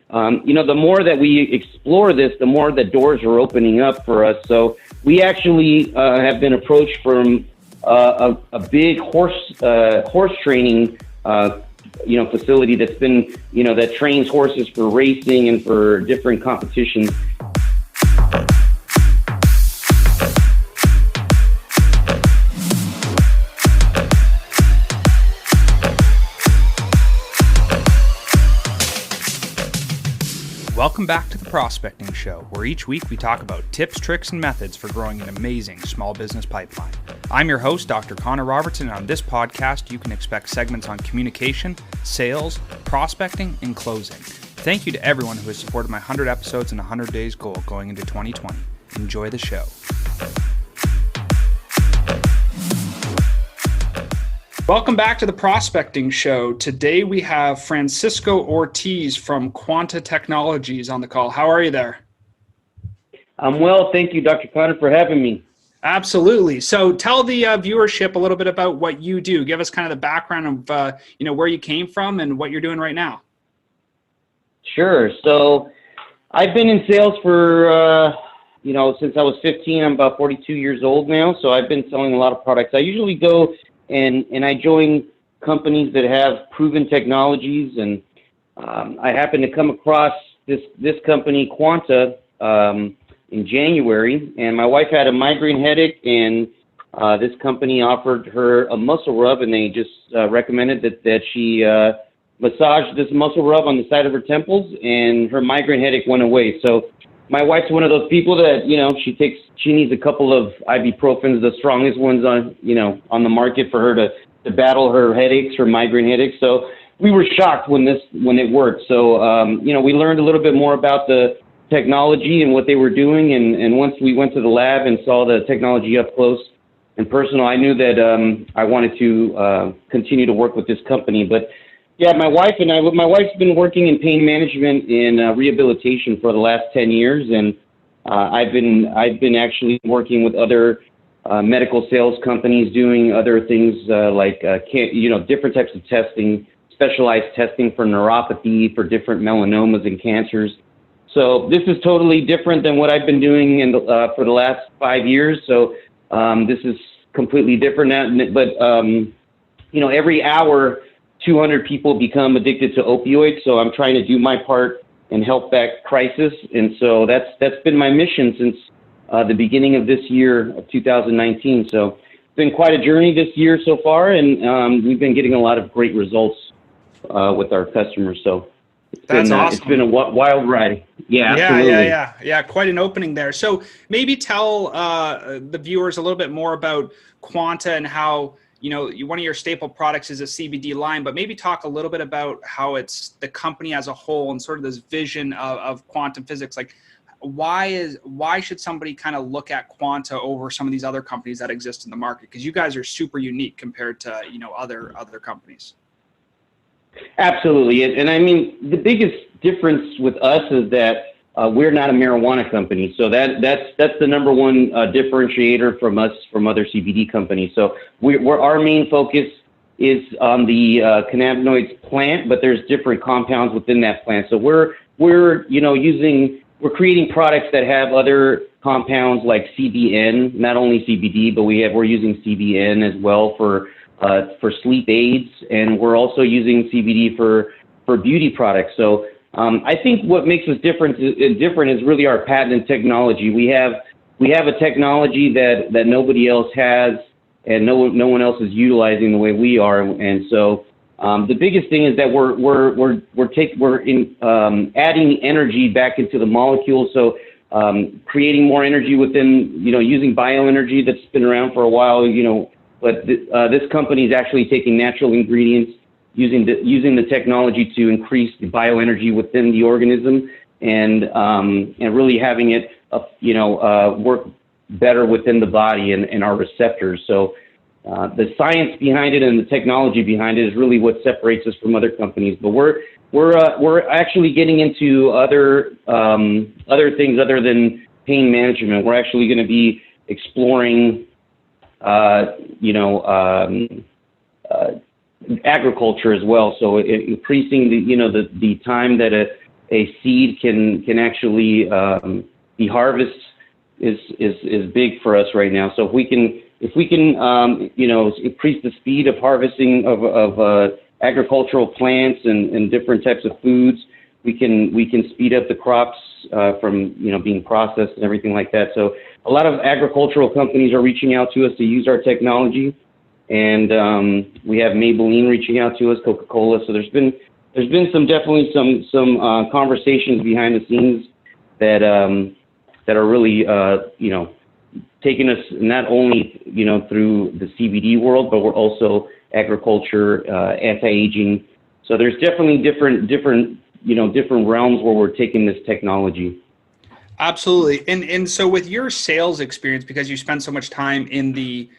the more that we explore this, the more the doors are opening up for us. So we actually have been approached from a big horse training facility that's been, that trains horses for racing and for different competitions. Welcome back to the Prospecting Show, where each week we talk about tips, tricks, and methods for growing an amazing small business pipeline. I'm your host, Dr. Connor Robertson, and on this podcast, you can expect segments on communication, sales, prospecting, and closing. Thank you to everyone who has supported my 100 episodes and 100 days goal going into 2020. Enjoy the show. Welcome back to the Prospecting Show. Today we have Francisco Ortiz from Quanta Technologies on the call. How are you there? I'm well. Thank you, Dr. Connor, for having me. Absolutely. So tell the viewership a little bit about what you do. Give us kind of the background of where you came from and what you're doing right now. Sure. So I've been in sales for, since I was 15. I'm about 42 years old now. So I've been selling a lot of products. I usually go and I join companies that have proven technologies, and I happened to come across this company, Quanta, in January, and my wife had a migraine headache, and this company offered her a muscle rub, and they just recommended that she massage this muscle rub on the side of her temples, and her migraine headache went away. So my wife's one of those people that, she needs a couple of ibuprofens, the strongest ones on the market for her to battle her headaches, her migraine headaches. So we were shocked when it worked. So, we learned a little bit more about the technology and what they were doing. And once we went to the lab and saw the technology up close and personal, I knew that I wanted to continue to work with this company. But yeah, my wife's been working in pain management and rehabilitation for the last 10 years, and I've been actually working with other medical sales companies doing other things like different types of testing, specialized testing for neuropathy, for different melanomas and cancers. So this is totally different than what I've been doing for the last 5 years. So this is completely different now. But every hour, 200 people become addicted to opioids. So I'm trying to do my part and help that crisis. And so that's been my mission since the beginning of this year of 2019. So it's been quite a journey this year so far, and we've been getting a lot of great results with our customers. So That's awesome. It's been a wild ride. Yeah, absolutely. Yeah. Quite an opening there. So maybe tell the viewers a little bit more about Quanta and how, one of your staple products is a CBD line, but maybe talk a little bit about how it's the company as a whole and sort of this vision of quantum physics. Like, why should somebody kind of look at Quanta over some of these other companies that exist in the market? Because you guys are super unique compared to, other companies. Absolutely. And I mean, the biggest difference with us is that we're not a marijuana company. So that's the number one differentiator from us from other CBD companies. So our main focus is on the cannabinoids plant, but there's different compounds within that plant. So we're creating products that have other compounds like CBN, not only CBD, but we're using CBN as well for sleep aids, and we're also using CBD for beauty products. So I think what makes us different is really our patented technology. We have a technology that nobody else has, and no one else is utilizing the way we are. And so the biggest thing is that we're adding energy back into the molecule. So creating more energy within, using bioenergy that's been around for a while, but this company is actually taking natural ingredients, using the technology to increase the bioenergy within the organism, and really having it work better within the body and our receptors. So the science behind it and the technology behind it is really what separates us from other companies. But we're actually getting into other things other than pain management. We're actually going to be exploring agriculture as well. So increasing the time that a seed can actually be harvested is big for us right now. So if we can increase the speed of harvesting of agricultural plants and different types of foods, we can speed up the crops from being processed and everything like that. So a lot of agricultural companies are reaching out to us to use our technology, and we have Maybelline reaching out to us, Coca-Cola. So there's been definitely some conversations behind the scenes that are really taking us not only through the CBD world, but we're also agriculture, anti-aging. So there's definitely different realms where we're taking this technology. Absolutely. And so with your sales experience, because you spend so much time in the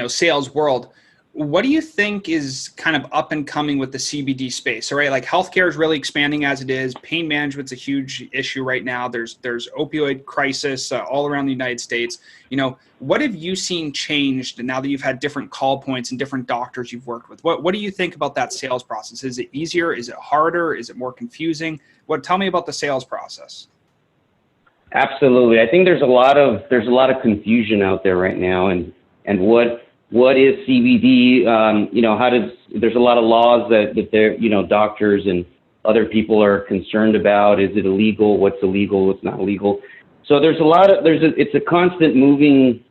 sales world, what do you think is kind of up and coming with the CBD space? All right, like healthcare is really expanding as it is. Pain management's a huge issue right now. There's opioid crisis all around the United States. What have you seen changed now that you've had different call points and different doctors you've worked with? What do you think about that sales process? Is it easier? Is it harder? Is it more confusing? Tell me about the sales process. Absolutely. I think there's a lot of confusion out there right now, and what is CBD? There's a lot of laws that they're, doctors and other people are concerned about. Is it illegal? What's illegal? What's not illegal? So it's a constant moving,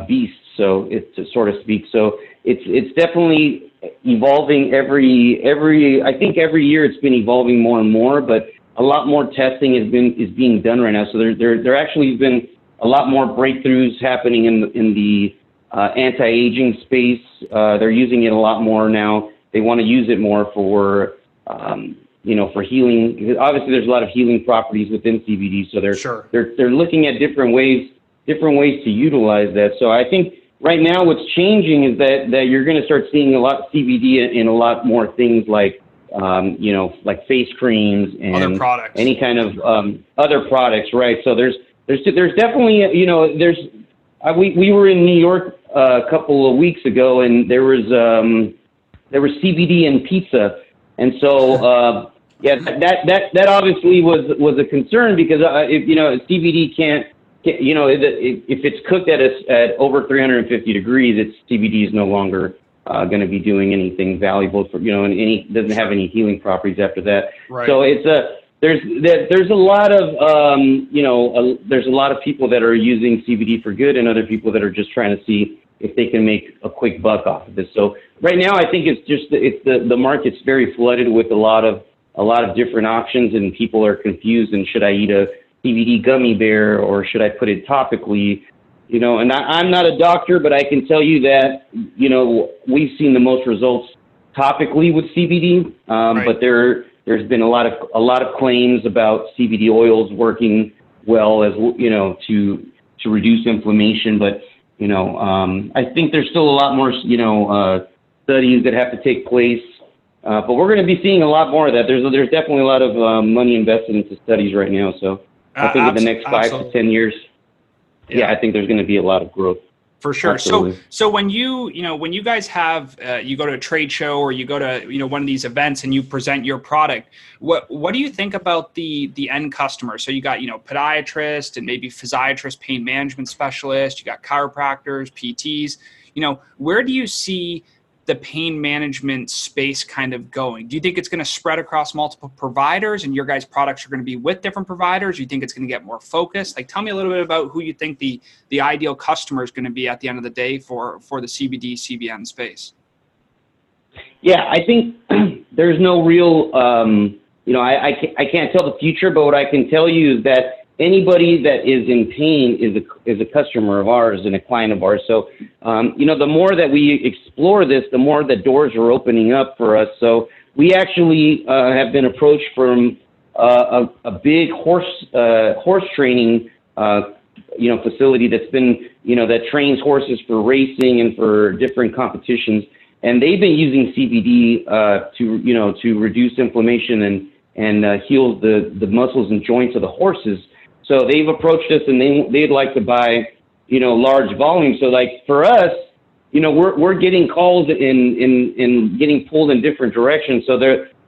beast. So so to speak. So it's definitely evolving I think every year it's been evolving more and more, but a lot more testing is being done right now. So there actually has been a lot more breakthroughs happening in the anti-aging space. They're using it a lot more now. They want to use it more for healing. Because obviously, there's a lot of healing properties within CBD. So they're looking at different ways to utilize that. So I think right now what's changing is that you're going to start seeing a lot of CBD in a lot more things like like face creams and other products. Any kind of other products, right? So there's definitely we were in New York a couple of weeks ago, and there was CBD in pizza, and so that obviously was a concern because if CBD can't if it's cooked at over 350 degrees, CBD is no longer going to be doing anything valuable for and doesn't have any healing properties after that. Right. So there's a lot of there's a lot of people that are using CBD for good, and other people that are just trying to see if they can make a quick buck off of this. So right now, I think it's the market's very flooded with a lot of different options, and people are confused. And should I eat a CBD gummy bear, or should I put it topically? And I'm not a doctor, but I can tell you that, we've seen the most results topically with CBD. Right. But there's been a lot of claims about CBD oils working well as, to reduce inflammation. But, I think there's still a lot more, studies that have to take place. But we're going to be seeing a lot more of that. There's definitely a lot of money invested into studies right now. So I think in the next 5 to 10 years, I think there's going to be a lot of growth. For sure. Absolutely. So when you guys have you go to a trade show, or you go to one of these events and you present your product, what do you think about the end customer? So you got podiatrists and maybe physiatrists, pain management specialists, you got chiropractors, PTs. Where do you see the pain management space kind of going? Do you think it's going to spread across multiple providers, and your guys' products are going to be with different providers? Do you think it's going to get more focused? Like, tell me a little bit about who you think the ideal customer is going to be at the end of the day for the CBD CBN space. Yeah, I think there's no real, I can't tell the future, but what I can tell you is that anybody that is in pain is a customer of ours and a client of ours. So, the more that we explore this, the more the doors are opening up for us. So we actually have been approached from a big horse training, facility that's been, that trains horses for racing and for different competitions. And they've been using CBD to reduce inflammation and heal the muscles and joints of the horses. So they've approached us, and they'd like to buy, large volumes. So like for us, we're getting calls and getting pulled in different directions. So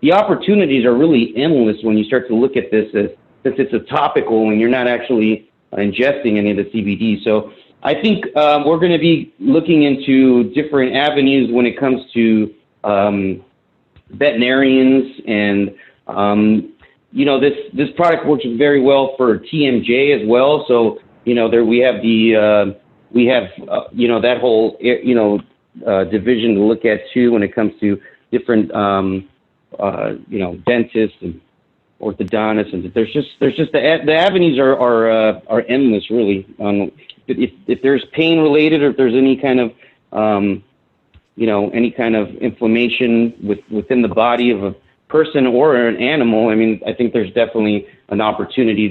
the opportunities are really endless when you start to look at this, since it's a topical and you're not actually ingesting any of the CBD. So I think we're going to be looking into different avenues when it comes to veterinarians, and this product works very well for TMJ as well. So there we have that whole division to look at too when it comes to different dentists and orthodontists, and there's just the avenues are endless really. If there's pain related, or if there's any kind of any kind of inflammation within the body of a person or an animal, I mean, I think there's definitely an opportunity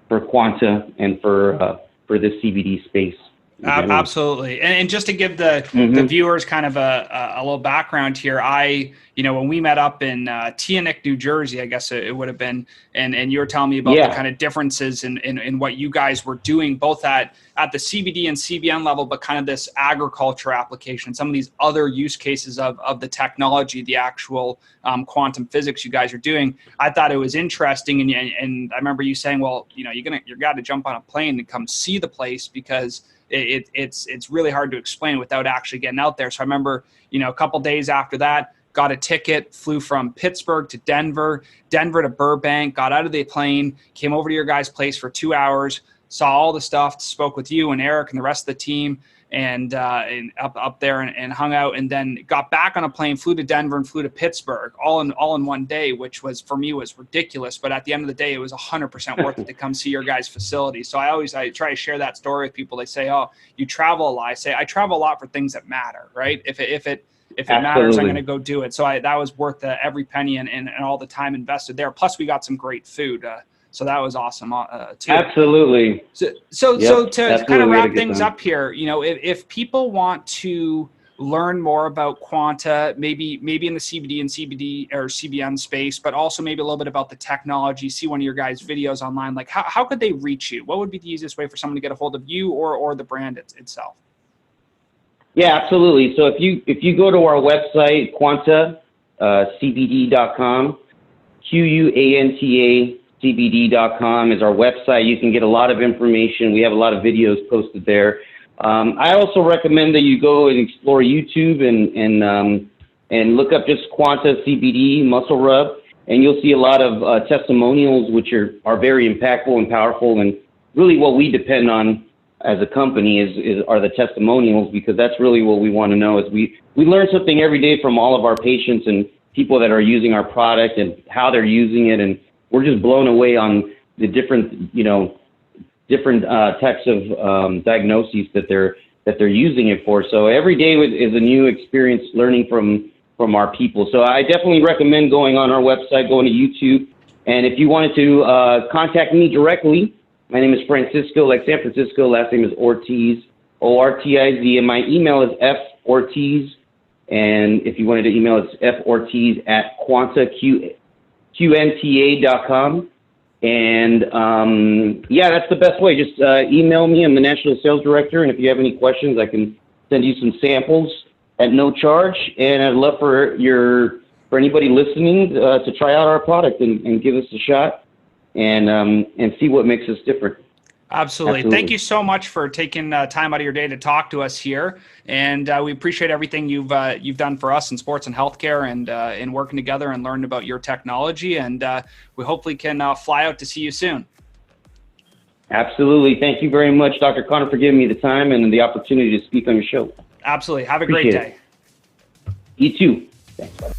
for Quanta and for this CBD space. Absolutely. And just to give the viewers kind of a little background here, when we met up in Teaneck, New Jersey, I guess it would have been, and you were telling me about the kind of differences in what you guys were doing, both at the CBD and CBN level, but kind of this agriculture application, some of these other use cases of the technology, the actual quantum physics you guys are doing. I thought it was interesting. And I remember you saying, well, you got to jump on a plane and come see the place, because it's really hard to explain without actually getting out there. So I remember, a couple days after that, got a ticket, flew from Pittsburgh to Denver to Burbank, got out of the plane, came over to your guys' place for 2 hours, saw all the stuff, spoke with you and Eric and the rest of the team, and up there and hung out, and then got back on a plane, flew to Denver and flew to Pittsburgh all in one day, which was, for me, was ridiculous. But at the end of the day, it was 100% worth it to come see your guys' facility. So I try to share that story with people. They say, oh, you travel a lot. I say, I travel a lot for things that matter, right? If it matters, I'm going to go do it. So that was worth every penny and all the time invested there. Plus we got some great food. So that was awesome too. Absolutely. So to kind of wrap things up here, if people want to learn more about Quanta, maybe in the CBD and CBD or CBN space, but also maybe a little bit about the technology, see one of your guys' videos online, like how could they reach you? What would be the easiest way for someone to get a hold of you or the brand itself? Yeah, absolutely. So if you go to our website, Quanta, CBD.com, QUANTA CBD.com is our website. You can get a lot of information. We have a lot of videos posted there. I also recommend that you go and explore YouTube and look up just Quanta CBD muscle rub, and you'll see a lot of testimonials, which are very impactful and powerful. And really, what we depend on as a company are the testimonials, because that's really what we want to know. Is we learn something every day from all of our patients and people that are using our product and how they're using it, and we're just blown away on the different types of diagnoses that they're using it for. So every day is a new experience learning from our people. So I definitely recommend going on our website, going to YouTube. And if you wanted to contact me directly, my name is Francisco, like San Francisco. Last name is Ortiz, Ortiz, and my email is fortiz. And if you wanted to email, it's fortiz@Quanta, QNTA.com. And that's the best way. Just email me. I'm the National Sales Director, and if you have any questions, I can send you some samples at no charge. And I'd love for anybody listening to try out our product and give us a shot and see what makes us different. Absolutely. Thank you so much for taking time out of your day to talk to us here, and we appreciate everything you've done for us in sports and healthcare, and in working together and learning about your technology. And we hopefully can fly out to see you soon. Absolutely. Thank you very much, Dr. Connor, for giving me the time and the opportunity to speak on your show. Absolutely. Have a great day. You too. Thanks.